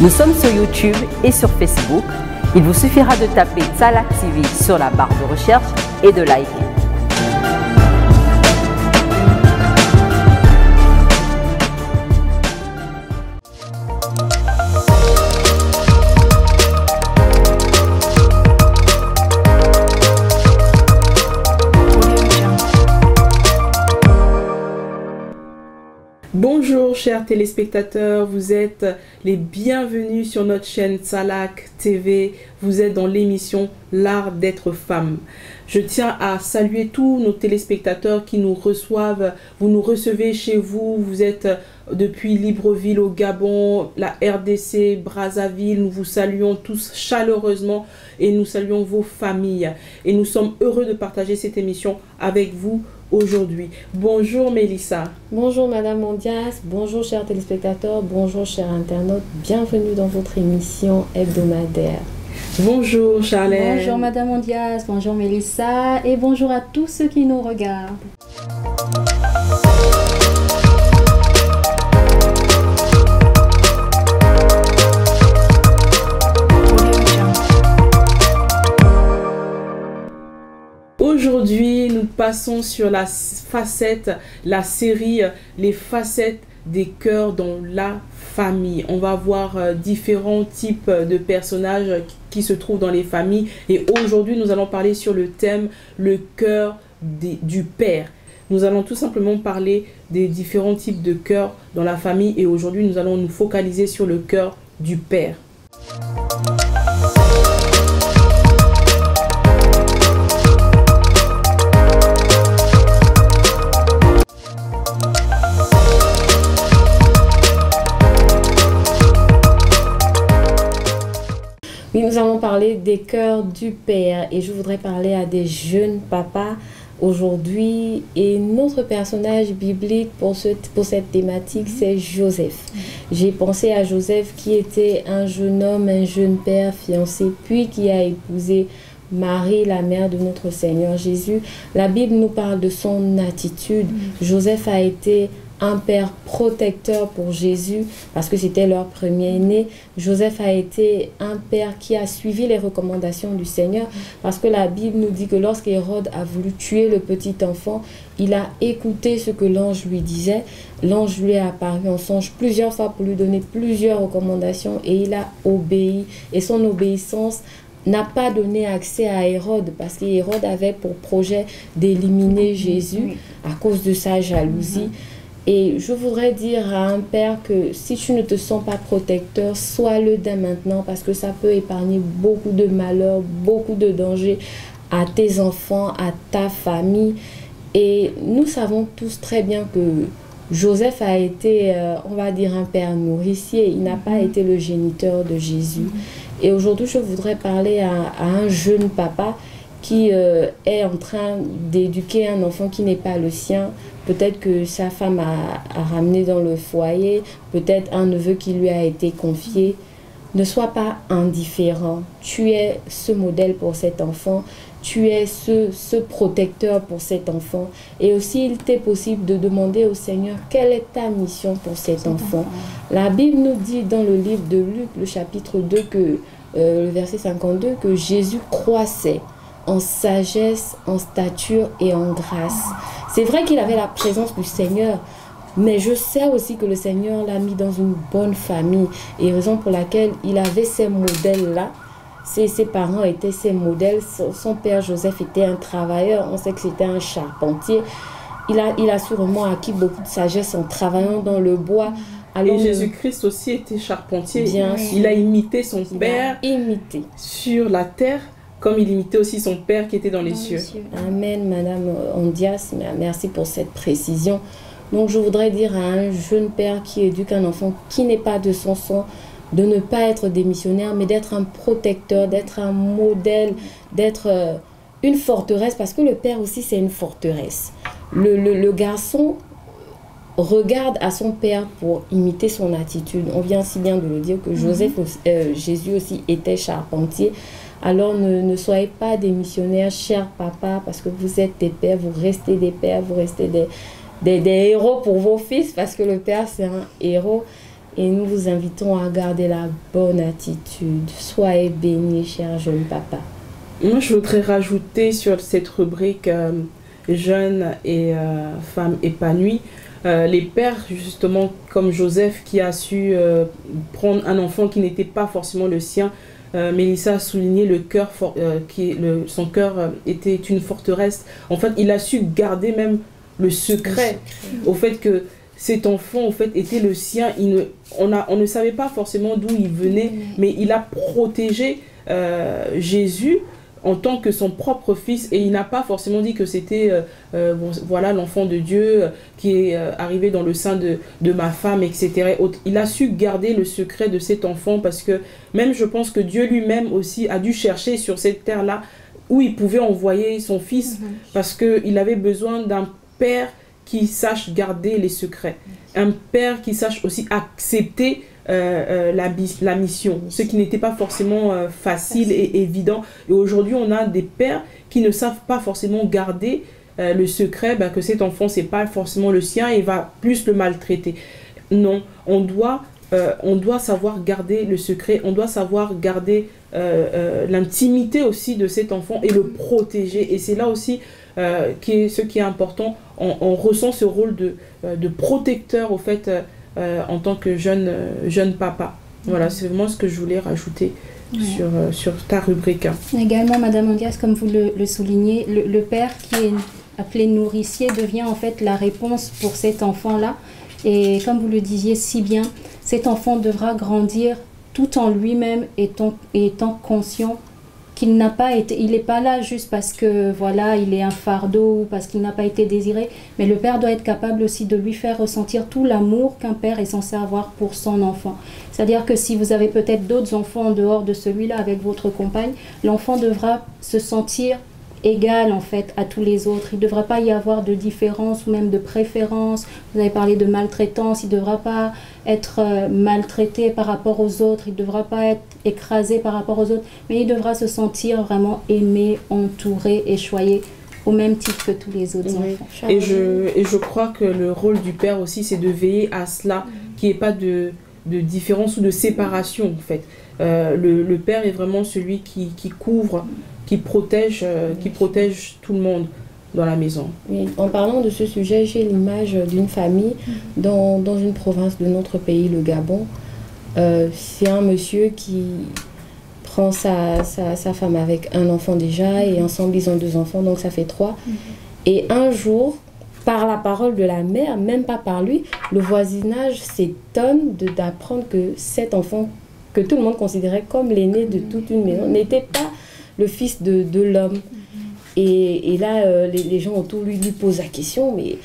Nous sommes sur YouTube et sur Facebook. Il vous suffira de taper Tzalak TV sur la barre de recherche et de liker. Bonjour chers téléspectateurs, vous êtes les bienvenus sur notre chaîne Tzalak TV. Vous êtes dans l'émission L'Art d'être femme. Je tiens à saluer tous nos téléspectateurs qui nous reçoivent. Vous nous recevez chez vous, vous êtes depuis Libreville au Gabon, la RDC, Brazzaville. Nous vous saluons tous chaleureusement et nous saluons vos familles. Et nous sommes heureux de partager cette émission avec vous aujourd'hui. Bonjour Mélissa. Bonjour Madame Ondias, bonjour chers téléspectateurs, bonjour chers internautes, bienvenue dans votre émission hebdomadaire. Bonjour Charlène. Bonjour Madame Ondias, bonjour Mélissa et bonjour à tous ceux qui nous regardent. Aujourd'hui, nous passons sur la série Les facettes des cœurs dans la famille. On va voir différents types de personnages qui se trouvent dans les familles. Et aujourd'hui, nous allons parler sur le thème le cœur du père. Nous allons tout simplement parler des différents types de cœurs dans la famille. Et aujourd'hui, nous allons nous focaliser sur le cœur du père. Oui, nous allons parler des cœurs du père et je voudrais parler à des jeunes papas aujourd'hui. Et notre personnage biblique pour cette thématique, c'est Joseph. J'ai pensé à Joseph qui était un jeune homme, un jeune père fiancé, puis qui a épousé Marie, la mère de notre Seigneur Jésus. La Bible nous parle de son attitude. Joseph a été un père protecteur pour Jésus parce que c'était leur premier-né. Joseph a été un père qui a suivi les recommandations du Seigneur parce que la Bible nous dit que lorsqu'Hérode a voulu tuer le petit enfant, il a écouté ce que l'ange lui disait. L'ange lui est apparu en songe plusieurs fois pour lui donner plusieurs recommandations et il a obéi. Et son obéissance n'a pas donné accès à Hérode parce qu'Hérode avait pour projet d'éliminer Jésus à cause de sa jalousie. Et je voudrais dire à un père que si tu ne te sens pas protecteur, sois-le dès maintenant parce que ça peut épargner beaucoup de malheurs, beaucoup de dangers à tes enfants, à ta famille. Et nous savons tous très bien que Joseph a été, on va dire, un père nourricier. Il n'a pas été le géniteur de Jésus. Et aujourd'hui, je voudrais parler à un jeune papa qui est en train d'éduquer un enfant qui n'est pas le sien. Peut-être que sa femme a ramené dans le foyer, peut-être un neveu qui lui a été confié. Ne sois pas indifférent. Tu es ce modèle pour cet enfant. Tu es ce protecteur pour cet enfant. Et aussi, il t'est possible de demander au Seigneur quelle est ta mission pour cet enfant. La Bible nous dit dans le livre de Luc, le chapitre 2, le verset 52, que Jésus croissait en sagesse, en stature et en grâce. C'est vrai qu'il avait la présence du Seigneur, mais je sais aussi que le Seigneur l'a mis dans une bonne famille. Et raison pour laquelle il avait ces modèles-là. Ses parents étaient ses modèles. Son père Joseph était un travailleur. On sait que c'était un charpentier. Il a sûrement acquis beaucoup de sagesse en travaillant dans le bois. Alors, et Jésus-Christ aussi était charpentier. Bien il a imité son père sur la terre, comme il imitait aussi son père qui était dans les cieux. Amen, Madame Ondias. Merci pour cette précision. Donc, je voudrais dire à un jeune père qui éduque un enfant qui n'est pas de son sang, de ne pas être démissionnaire, mais d'être un protecteur, d'être un modèle, d'être une forteresse, parce que le père aussi, c'est une forteresse. Le garçon regarde à son père pour imiter son attitude. On vient si bien de le dire que Jésus aussi était charpentier. Alors ne soyez pas des missionnaires, chers papas, parce que vous êtes des pères, vous restez des pères, vous restez des héros pour vos fils, parce que le père c'est un héros. et nous vous invitons à garder la bonne attitude. Soyez bénis, cher jeune papa. Moi, je voudrais rajouter sur cette rubrique jeunes et femmes épanouies, les pères, justement, comme Joseph, qui a su prendre un enfant qui n'était pas forcément le sien. Mélissa a souligné le cœur, son cœur était une forteresse. En fait, il a su garder même le secret au fait que cet enfant, en fait, était le sien. On ne savait pas forcément d'où il venait, mais il a protégé Jésus en tant que son propre fils, et il n'a pas forcément dit que c'était voilà l'enfant de Dieu qui est arrivé dans le sein de ma femme, etc. Il a su garder le secret de cet enfant, parce que même je pense que Dieu lui-même aussi a dû chercher sur cette terre-là où il pouvait envoyer son fils, parce qu'il avait besoin d'un père qui sache garder les secrets, un père qui sache aussi accepter la mission, ce qui n'était pas forcément facile et évident. Et aujourd'hui, on a des pères qui ne savent pas forcément garder le secret, que cet enfant, c'est pas forcément le sien et va plus le maltraiter. Non, on doit savoir garder le secret, on doit savoir garder l'intimité aussi de cet enfant et le protéger. Et c'est là aussi ce qui est important. On ressent ce rôle de protecteur, au fait, en tant que jeune papa. Voilà, c'est vraiment ce que je voulais rajouter sur ta rubrique. Également, Madame Andias, comme vous le soulignez, le père qui est appelé nourricier devient en fait la réponse pour cet enfant-là. Et comme vous le disiez si bien, cet enfant devra grandir tout en lui-même étant conscient qu'il n'a pas été, il n'est pas là juste parce que voilà, il est un fardeau ou parce qu'il n'a pas été désiré, mais le père doit être capable aussi de lui faire ressentir tout l'amour qu'un père est censé avoir pour son enfant. C'est-à-dire que si vous avez peut-être d'autres enfants en dehors de celui-là avec votre compagne, l'enfant devra se sentir égal en fait à tous les autres. Il ne devra pas y avoir de différence ou même de préférence. Vous avez parlé de maltraitance, il ne devra pas être maltraité par rapport aux autres, il ne devra pas être écrasé par rapport aux autres, mais il devra se sentir vraiment aimé, entouré et choyé au même titre que tous les autres enfants. Et je crois que le rôle du père aussi, c'est de veiller à cela, qu'il n'y ait pas de différence ou de séparation en fait. Le père est vraiment celui qui couvre, qui protège tout le monde dans la maison. Oui, en parlant de ce sujet, j'ai l'image d'une famille dans une province de notre pays, le Gabon. C'est un monsieur qui prend sa femme avec un enfant déjà, et ensemble ils ont 2 enfants, donc ça fait 3. Et un jour, par la parole de la mère, même pas par lui, le voisinage s'étonne d'apprendre que cet enfant, que tout le monde considérait comme l'aîné de toute une maison, n'était pas le fils de l'homme. Et là, les gens autour lui posent la question, mais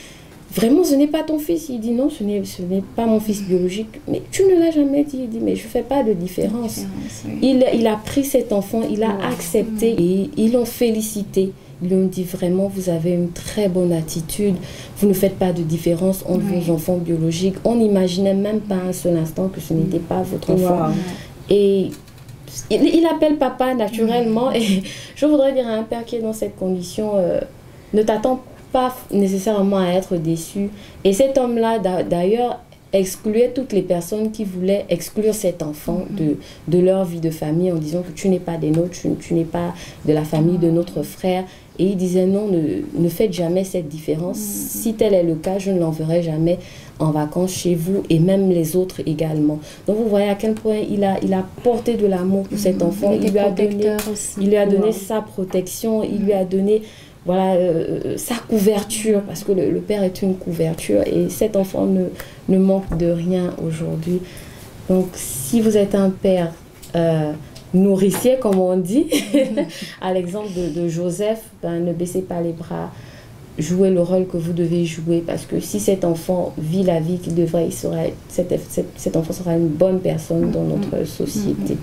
vraiment, ce n'est pas ton fils? Il dit non, ce n'est pas mon fils biologique. Mais tu ne l'as jamais dit. Il dit, mais je ne fais pas de différence. Oui. Il a pris cet enfant, il a accepté, et ils l'ont félicité. Ils lui ont dit vraiment, vous avez une très bonne attitude, vous ne faites pas de différence entre vos enfants biologiques. On n'imaginait même pas un seul instant que ce n'était pas votre enfant. Et il appelle papa naturellement. Et je voudrais dire à un père qui est dans cette condition, ne t'attends pas nécessairement à être déçu. Et cet homme-là, d'ailleurs, excluait toutes les personnes qui voulaient exclure cet enfant de leur vie de famille en disant que tu n'es pas des nôtres, tu n'es pas de la famille de notre frère. Et il disait non, ne faites jamais cette différence. Si tel est le cas, je ne l'enverrai jamais en vacances chez vous, et même les autres également. Donc vous voyez à quel point il a porté de l'amour pour cet enfant. Il lui a donné sa protection, il lui a donné sa couverture, parce que le père est une couverture, et cet enfant ne manque de rien aujourd'hui. Donc si vous êtes un père nourricier, comme on dit, à l'exemple de Joseph, ne baissez pas les bras, jouez le rôle que vous devez jouer, parce que si cet enfant vit la vie qu'il devrait, cet enfant sera une bonne personne dans notre société.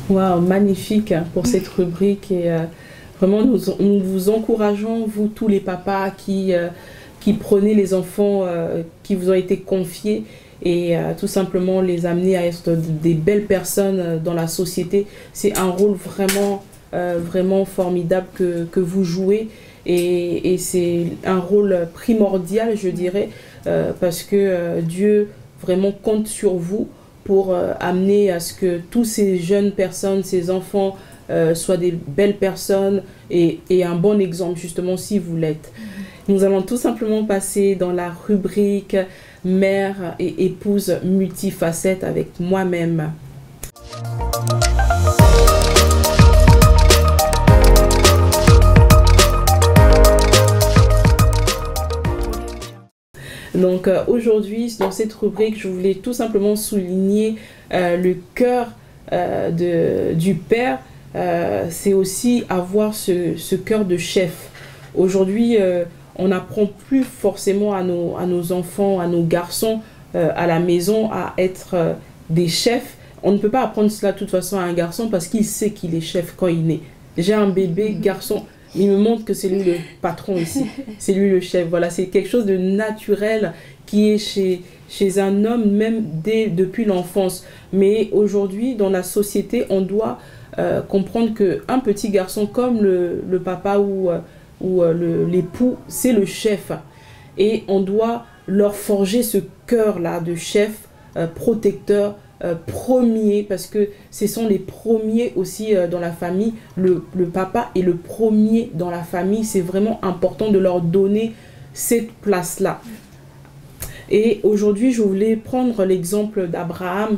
Wow, magnifique pour cette rubrique, et vraiment nous vous encourageons, vous tous les papas qui prenez les enfants qui vous ont été confiés, et tout simplement les amener à être des belles personnes dans la société. C'est un rôle vraiment formidable que vous jouez, et c'est un rôle primordial, je dirais, parce que Dieu vraiment compte sur vous pour amener à ce que tous ces jeunes personnes, ces enfants, soient des belles personnes et un bon exemple, justement, si vous l'êtes. Nous allons tout simplement passer dans la rubrique mère et épouse multifacette avec moi-même. Donc aujourd'hui, dans cette rubrique, je voulais tout simplement souligner le cœur du père. C'est aussi avoir ce cœur de chef. Aujourd'hui, on n'apprend plus forcément à nos enfants, à nos garçons à la maison à être des chefs. On ne peut pas apprendre cela de toute façon à un garçon parce qu'il sait qu'il est chef quand il naît. J'ai un bébé garçon, il me montre que c'est lui le patron ici, c'est lui le chef. Voilà, c'est quelque chose de naturel qui est chez un homme même depuis l'enfance. Mais aujourd'hui, dans la société, on doit comprendre qu'un petit garçon comme le papa ou l'époux, c'est le chef. Et on doit leur forger ce cœur-là de chef protecteur, premier, parce que ce sont les premiers aussi dans la famille. Le papa est le premier dans la famille. C'est vraiment important de leur donner cette place-là. Et aujourd'hui, je voulais prendre l'exemple d'Abraham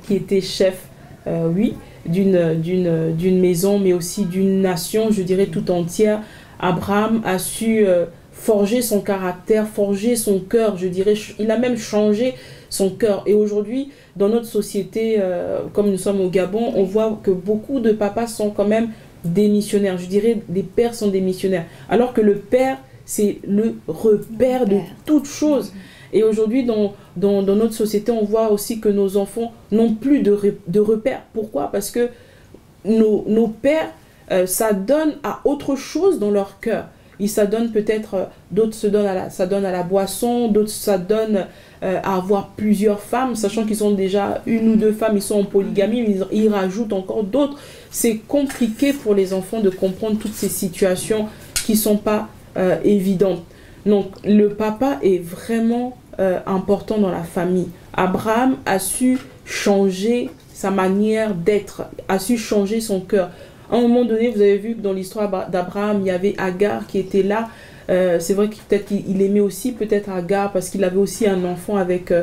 qui était chef, oui, d'une maison, mais aussi d'une nation, je dirais, tout entière. Abraham a su forger son caractère, forger son cœur, je dirais. Il a même changé son cœur. Et aujourd'hui, dans notre société, comme nous sommes au Gabon, on voit que beaucoup de papas sont quand même des missionnaires. Je dirais, des pères sont des missionnaires. Alors que le père, c'est le repère de toutes choses. Et aujourd'hui, dans notre société, on voit aussi que nos enfants n'ont plus de repères. Pourquoi? Parce que nos pères s'adonnent à autre chose dans leur cœur. Ils s'adonnent peut-être, d'autres s'adonnent à la boisson, d'autres s'adonnent à avoir plusieurs femmes, sachant qu'ils ont déjà une ou deux femmes, ils sont en polygamie, mais ils rajoutent encore d'autres. C'est compliqué pour les enfants de comprendre toutes ces situations qui ne sont pas évidentes. Donc, le papa est vraiment important dans la famille. Abraham a su changer sa manière d'être, a su changer son cœur. À un moment donné, vous avez vu que dans l'histoire d'Abraham, il y avait Agar qui était là. C'est vrai que peut-être qu'il aimait aussi peut-être Agar parce qu'il avait aussi un enfant avec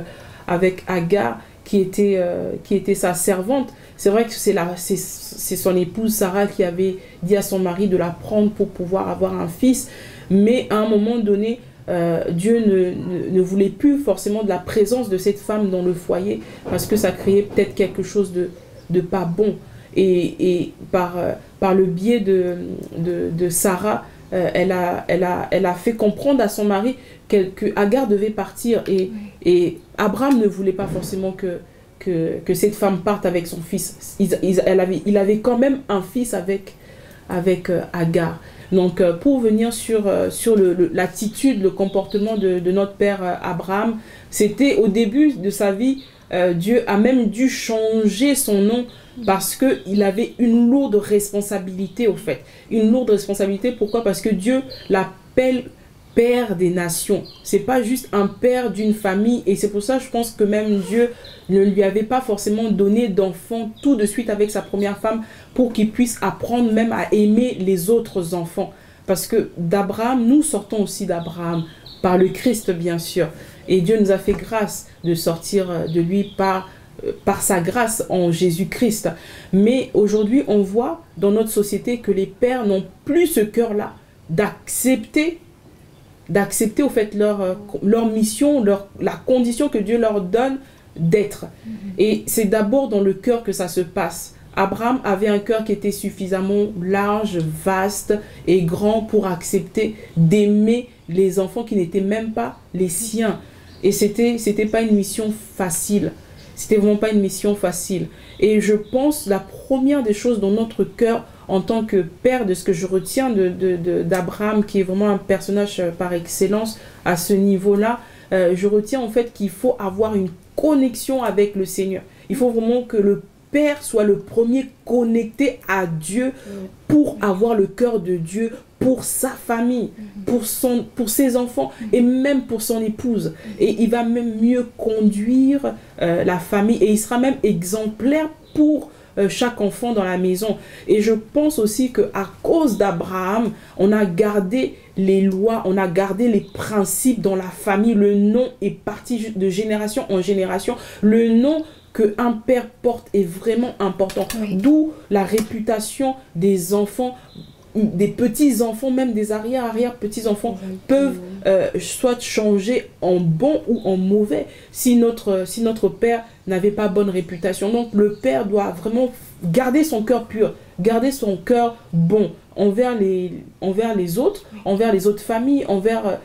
Agar qui était sa servante. C'est vrai que c'est son épouse Sarah qui avait dit à son mari de la prendre pour pouvoir avoir un fils. Mais à un moment donné, Dieu ne voulait plus forcément de la présence de cette femme dans le foyer parce que ça créait peut-être quelque chose de pas bon. Et par le biais de Sarah, elle a fait comprendre à son mari que Agar devait partir. Et Abraham ne voulait pas forcément que cette femme parte avec son fils. Il avait quand même un fils avec Agar. Donc, pour venir sur l'attitude, le comportement de notre père Abraham, c'était au début de sa vie, Dieu a même dû changer son nom parce qu'il avait une lourde responsabilité au fait. Une lourde responsabilité, pourquoi? Parce que Dieu l'appelle père des nations. C'est pas juste un père d'une famille, et c'est pour ça je pense que même Dieu ne lui avait pas forcément donné d'enfant tout de suite avec sa première femme pour qu'il puisse apprendre même à aimer les autres enfants. Parce que d'Abraham, nous sortons aussi d'Abraham, par le Christ bien sûr. Et Dieu nous a fait grâce de sortir de lui par sa grâce en Jésus-Christ. Mais aujourd'hui, on voit dans notre société que les pères n'ont plus ce cœur-là d'accepter au fait leur mission, la condition que Dieu leur donne d'être. Et c'est d'abord dans le cœur que ça se passe. Abraham avait un cœur qui était suffisamment large, vaste et grand pour accepter d'aimer les enfants qui n'étaient même pas les siens. Et c'était pas une mission facile. C'était vraiment pas une mission facile. Et je pense la première des choses dans notre cœur en tant que père, de ce que je retiens d'Abraham, qui est vraiment un personnage par excellence à ce niveau-là, je retiens en fait qu'il faut avoir une connexion avec le Seigneur. Il faut vraiment que le Père soit le premier connecté à Dieu pour avoir le cœur de Dieu pour sa famille, pour ses enfants et même pour son épouse. Et il va même mieux conduire la famille et il sera même exemplaire pour chaque enfant dans la maison. Et je pense aussi qu'à cause d'Abraham, on a gardé les lois, on a gardé les principes dans la famille. Le nom est parti de génération en génération. Le nom qu'un père porte est vraiment important. Oui. D'où la réputation des enfants, des petits-enfants, même des arrière-petits-enfants peuvent soit changer en bon ou en mauvais si notre père n'avait pas bonne réputation. Donc le père doit vraiment garder son cœur pur, garder son cœur bon envers les autres familles, envers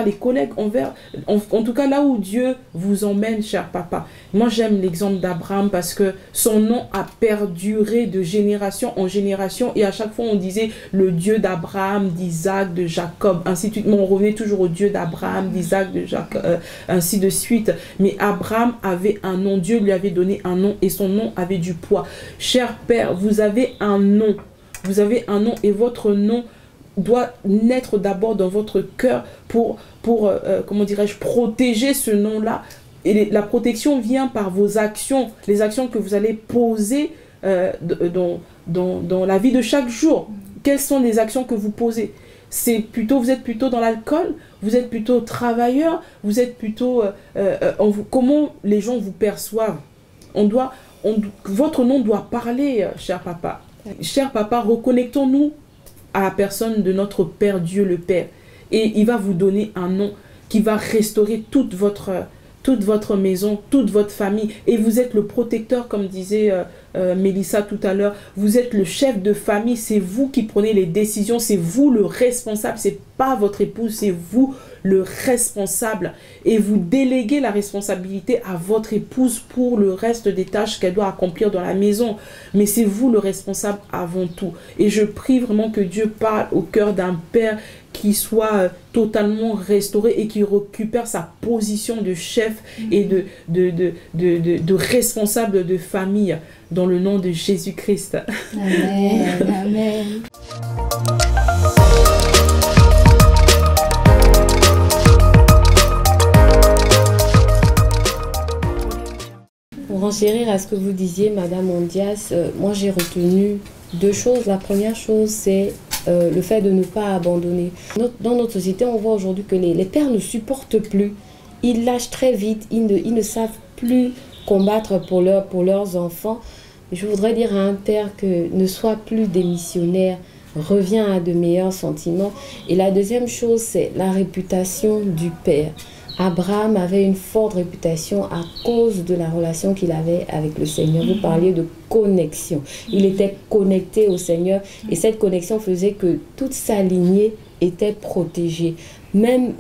les collègues, en tout cas là où Dieu vous emmène, cher papa. Moi j'aime l'exemple d'Abraham parce que son nom a perduré de génération en génération et à chaque fois on disait le Dieu d'Abraham, d'Isaac, de Jacob, ainsi de suite. Mais on revenait toujours au Dieu d'Abraham, d'Isaac, de Jacob, ainsi de suite. Mais Abraham avait un nom, Dieu lui avait donné un nom et son nom avait du poids. Cher Père, vous avez un nom. Vous avez un nom et votre nom doit naître d'abord dans votre cœur pour comment dirais-je, protéger ce nom-là. Et la protection vient par vos actions, les actions que vous allez poser dans la vie de chaque jour. Quelles sont les actions que vous posez? Vous êtes plutôt dans l'alcool, vous êtes plutôt travailleur, vous êtes plutôt... comment les gens vous perçoivent? Votre nom doit parler, cher papa. Cher papa, reconnectons-nous à la personne de notre Père Dieu le Père. Et il va vous donner un nom qui va restaurer toute votre maison, toute votre famille. Et vous êtes le protecteur, comme disait Mélissa tout à l'heure. Vous êtes le chef de famille, c'est vous qui prenez les décisions, c'est vous le responsable, c'est pas votre épouse, c'est vous le responsable. Et vous déléguez la responsabilité à votre épouse pour le reste des tâches qu'elle doit accomplir dans la maison. Mais c'est vous le responsable avant tout. Et je prie vraiment que Dieu parle au cœur d'un père qui soit totalement restauré et qui récupère sa position de chef et de responsable de famille dans le nom de Jésus-Christ. Amen. Amen. Pour enchérir à ce que vous disiez, Madame Ondias, moi j'ai retenu deux choses. La première chose, c'est le fait de ne pas abandonner. Dans notre société, on voit aujourd'hui que les pères ne supportent plus. Ils lâchent très vite, ils ne savent plus combattre pour leurs enfants. Je voudrais dire à un père que ne sois plus démissionnaire, reviens à de meilleurs sentiments. Et la deuxième chose, c'est la réputation du père. Abraham avait une forte réputation à cause de la relation qu'il avait avec le Seigneur. Vous parliez de connexion. Il était connecté au Seigneur et cette connexion faisait que toute sa lignée était protégée. Même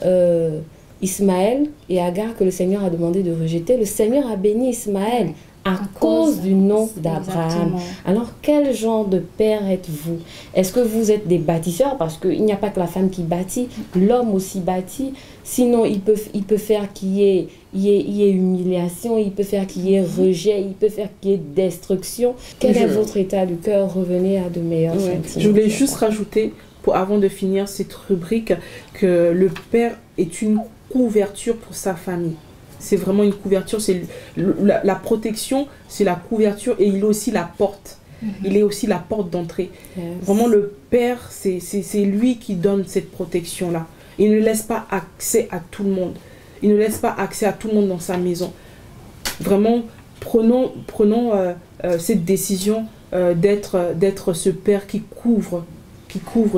Ismaël et Agar, que le Seigneur a demandé de rejeter, le Seigneur a béni Ismaël à cause du nom d'Abraham. Alors, quel genre de père êtes-vous? Est-ce que vous êtes des bâtisseurs? Parce qu'il n'y a pas que la femme qui bâtit, l'homme aussi bâtit. Sinon, il peut faire qu'il y ait humiliation, il peut faire qu'il y ait rejet, il peut faire qu'il y ait destruction. Quel est votre état du cœur? Revenez à de meilleurs sentiments. Je voulais juste rajouter, avant de finir cette rubrique, que le père est une couverture pour sa famille. C'est vraiment une couverture, c'est la protection, c'est la couverture et il est aussi la porte. Il est aussi la porte d'entrée. Yes. Vraiment, le père, c'est lui qui donne cette protection-là. Il ne laisse pas accès à tout le monde. Il ne laisse pas accès à tout le monde dans sa maison. Vraiment, prenons cette décision d'être ce père qui couvre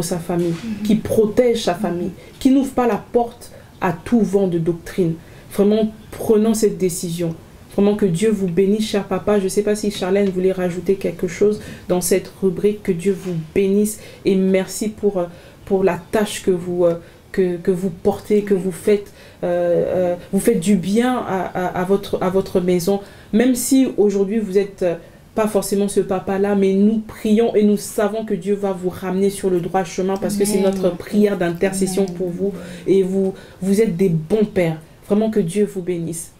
sa famille, qui protège sa famille, qui n'ouvre pas la porte à tout vent de doctrine. Vraiment, prenons cette décision. Vraiment que Dieu vous bénisse, cher papa. Je ne sais pas si Charlène voulait rajouter quelque chose dans cette rubrique. Que Dieu vous bénisse et merci pour la tâche que vous portez, que vous faites. Vous faites du bien à votre maison. Même si aujourd'hui vous n'êtes pas forcément ce papa-là, mais nous prions et nous savons que Dieu va vous ramener sur le droit chemin parce que c'est notre prière d'intercession pour vous. Et vous êtes des bons pères. Vraiment que Dieu vous bénisse.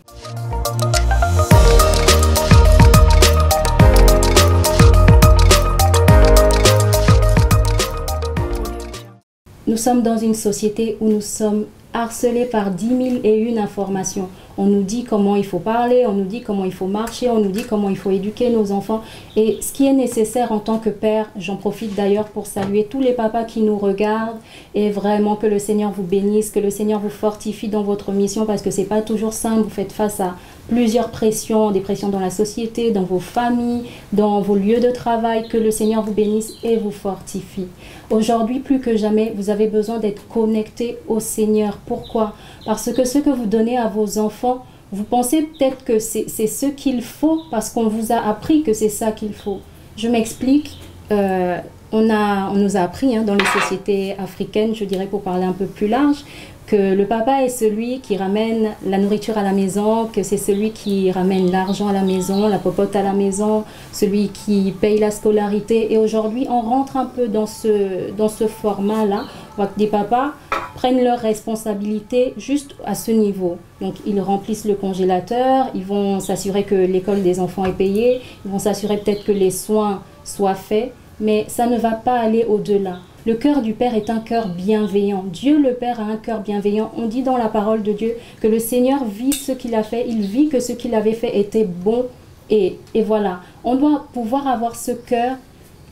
Nous sommes dans une société où nous sommes harcelés par 10 001 informations. On nous dit comment il faut parler, on nous dit comment il faut marcher, on nous dit comment il faut éduquer nos enfants. Et ce qui est nécessaire en tant que père, j'en profite d'ailleurs pour saluer tous les papas qui nous regardent, et vraiment que le Seigneur vous bénisse, que le Seigneur vous fortifie dans votre mission, parce que c'est pas toujours simple, vous faites face à plusieurs pressions, des pressions dans la société, dans vos familles, dans vos lieux de travail. Que le Seigneur vous bénisse et vous fortifie. Aujourd'hui, plus que jamais, vous avez besoin d'être connecté au Seigneur. Pourquoi? Parce que ce que vous donnez à vos enfants, vous pensez peut-être que c'est ce qu'il faut parce qu'on vous a appris que c'est ça qu'il faut. Je m'explique. On nous a appris dans les sociétés africaines, je dirais pour parler un peu plus large, que le papa est celui qui ramène la nourriture à la maison, que c'est celui qui ramène l'argent à la maison, la popote à la maison, celui qui paye la scolarité. Et aujourd'hui, on rentre un peu dans ce format-là. On voit que des papas prennent leurs responsabilités juste à ce niveau. Donc, ils remplissent le congélateur, ils vont s'assurer que l'école des enfants est payée, ils vont s'assurer peut-être que les soins soient faits, mais ça ne va pas aller au-delà. Le cœur du Père est un cœur bienveillant. Dieu le Père a un cœur bienveillant. On dit dans la parole de Dieu que le Seigneur vit ce qu'il a fait. Il vit que ce qu'il avait fait était bon. Et voilà. On doit pouvoir avoir ce cœur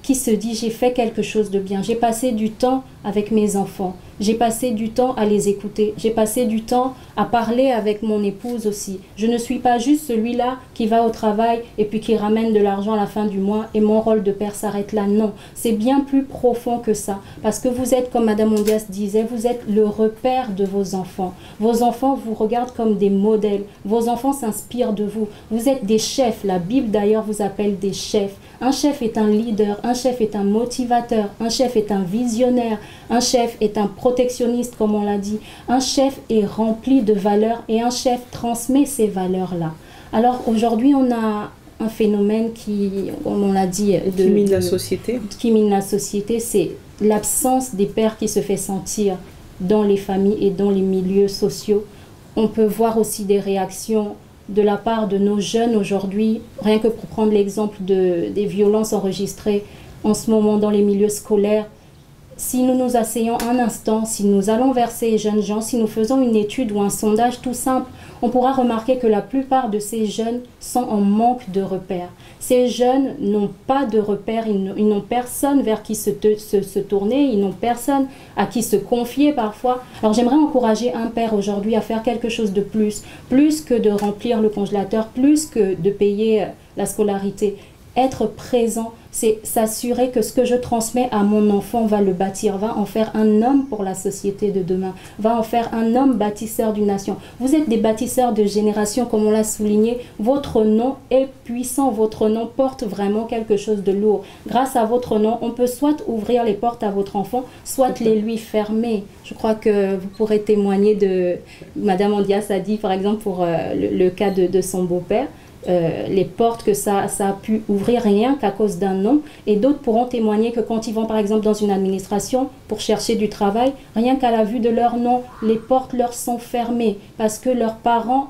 qui se dit j'ai fait quelque chose de bien. J'ai passé du temps avec mes enfants. J'ai passé du temps à les écouter. J'ai passé du temps à parler avec mon épouse aussi. Je ne suis pas juste celui-là qui va au travail et puis qui ramène de l'argent à la fin du mois et mon rôle de père s'arrête là. Non, c'est bien plus profond que ça. Parce que vous êtes, comme Madame Ondias disait, vous êtes le repère de vos enfants. Vos enfants vous regardent comme des modèles. Vos enfants s'inspirent de vous. Vous êtes des chefs. La Bible d'ailleurs vous appelle des chefs. Un chef est un leader, un chef est un motivateur, un chef est un visionnaire, un chef est un protectionniste comme on l'a dit. Un chef est rempli de valeurs et un chef transmet ces valeurs-là. Alors aujourd'hui on a un phénomène qui, comme on l'a dit, qui mine la société. Qui mine la société, c'est l'absence des pères qui se fait sentir dans les familles et dans les milieux sociaux. On peut voir aussi des réactions de la part de nos jeunes aujourd'hui, rien que pour prendre l'exemple des violences enregistrées en ce moment dans les milieux scolaires. Si nous nous asseyons un instant, si nous allons vers ces jeunes gens, si nous faisons une étude ou un sondage tout simple, on pourra remarquer que la plupart de ces jeunes sont en manque de repères. Ces jeunes n'ont pas de repères, ils n'ont personne vers qui se tourner, ils n'ont personne à qui se confier parfois. Alors j'aimerais encourager un père aujourd'hui à faire quelque chose de plus que de remplir le congélateur, plus que de payer la scolarité. Être présent, c'est s'assurer que ce que je transmets à mon enfant va le bâtir, va en faire un homme pour la société de demain, va en faire un homme bâtisseur d'une nation. Vous êtes des bâtisseurs de génération, comme on l'a souligné. Votre nom est puissant, votre nom porte vraiment quelque chose de lourd. Grâce à votre nom, on peut soit ouvrir les portes à votre enfant, soit les lui fermer. Je crois que vous pourrez témoigner de... Madame Ondias a dit, par exemple, pour le cas de son beau-père, les portes que ça a pu ouvrir rien qu'à cause d'un nom, et d'autres pourront témoigner que quand ils vont par exemple dans une administration pour chercher du travail, rien qu'à la vue de leur nom, les portes leur sont fermées parce que leurs parents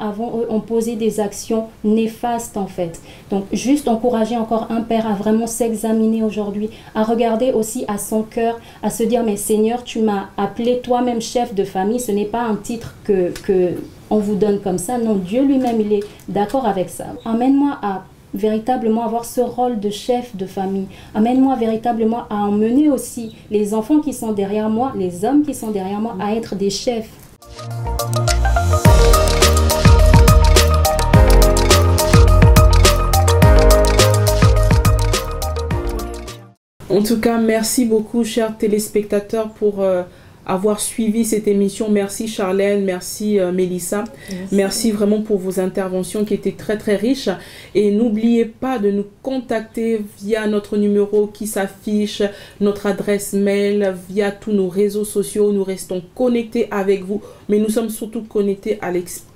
ont posé des actions néfastes en fait. Donc juste encourager encore un père à vraiment s'examiner aujourd'hui, à regarder aussi à son cœur, à se dire mais Seigneur, tu m'as appelé toi-même chef de famille, ce n'est pas un titre que on vous donne comme ça. Non, Dieu lui-même, il est d'accord avec ça. Amène-moi à véritablement avoir ce rôle de chef de famille. Amène-moi véritablement à emmener aussi les enfants qui sont derrière moi, les hommes qui sont derrière moi, à être des chefs. En tout cas, merci beaucoup, chers téléspectateurs, pour avoir suivi cette émission. Merci Charlène, merci Mélissa. Merci vraiment pour vos interventions qui étaient très très riches. Et n'oubliez pas de nous contacter via notre numéro qui s'affiche, notre adresse mail, via tous nos réseaux sociaux. Nous restons connectés avec vous, mais nous sommes surtout connectés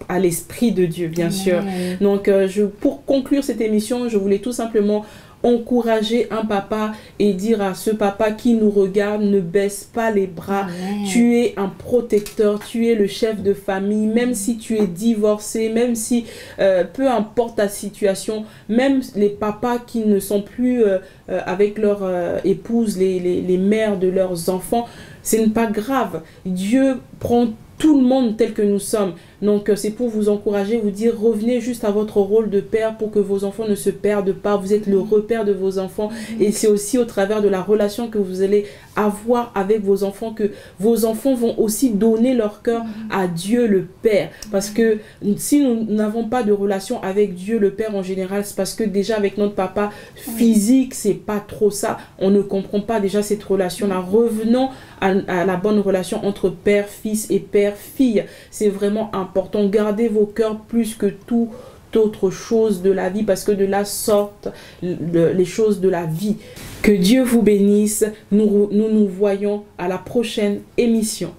à l'Esprit de Dieu, bien sûr. Donc, pour conclure cette émission, je voulais tout simplement encourager un papa et dire à ce papa qui nous regarde, ne baisse pas les bras. Amen. Tu es un protecteur, tu es le chef de famille, même si tu es divorcé, même si peu importe ta situation, même les papas qui ne sont plus avec leur épouse, les mères de leurs enfants, ce n'est pas grave. Dieu prend tout le monde tel que nous sommes. Donc c'est pour vous encourager, vous dire, revenez juste à votre rôle de père pour que vos enfants ne se perdent pas. Vous êtes le repère de vos enfants et c'est aussi au travers de la relation que vous allez avoir avec vos enfants que vos enfants vont aussi donner leur cœur à Dieu le Père. Parce que si nous n'avons pas de relation avec Dieu le Père en général, c'est parce que déjà avec notre papa physique, c'est pas trop ça. On ne comprend pas déjà cette relation-là. Revenons à la bonne relation entre père, fils et père, fille. C'est vraiment important. Gardez vos cœurs plus que tout autre chose de la vie, parce que de là sortent les choses de la vie. Que Dieu vous bénisse. Nous voyons à la prochaine émission.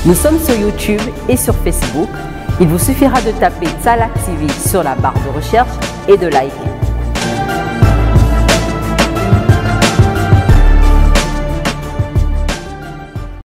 Nous sommes sur YouTube et sur Facebook. Il vous suffira de taper Tsalak TV sur la barre de recherche et de liker.